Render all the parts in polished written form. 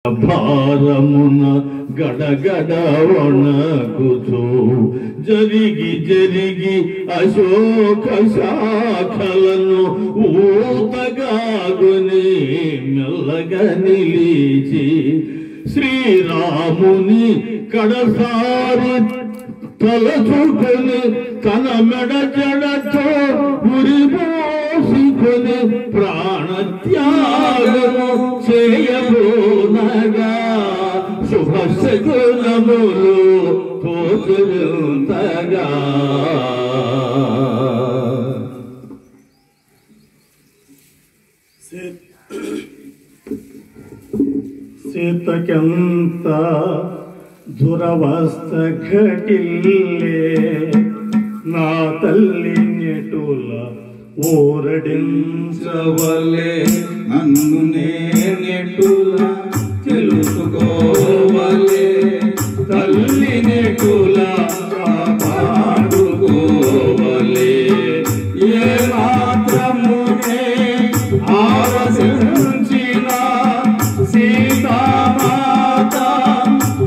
భారమున గడగడ వణకుచు జరిగి జరిగి అశోక శాఖలను ఊతగాగుని మెల్లగా నిలిచి శ్రీరాముని కడసారి తలచుకొని తన మెడ జడతో ఉరిపోసుకొని ప్రాణత్యాగము చేయబోనగా శుభశకునములు తోచులుంతగా సీతకెంత దురవస్థ ఘటిల్లే నా తల్లి నెటుల ఊరడించవలే నన్ను నేనెటుల తెలుసుకోవలే తల్లి నెటుల కాపాడుకోవలే ఏ మాత్రమునే ఆవసించిన సీతామాత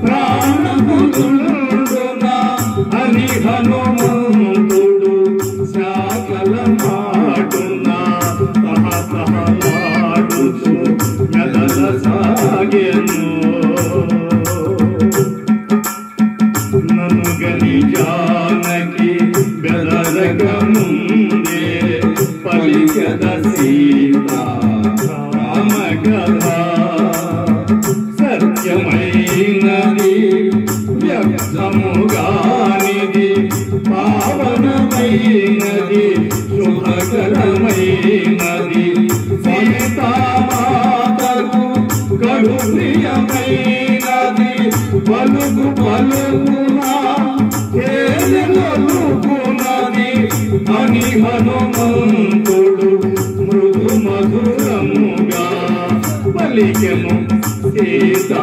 ప్రాణములుండున అని హనుమంతుడు శాఖల మాటున తహతహలాడుచు మెదల సాగెను నన్ను గని జానకి బెదరక ముందే పలికద సీతా రామ కథ సత్యమైనది వ్యక్తముగానిది పావనమైనది శుభకరమైనది సీతామాతకు కడు ప్రియమైనది పలుకు పలుకునా తేనెలొలుకున్నది అని హనుమంతుడు మృదు మధురముగా పలికెను సీతా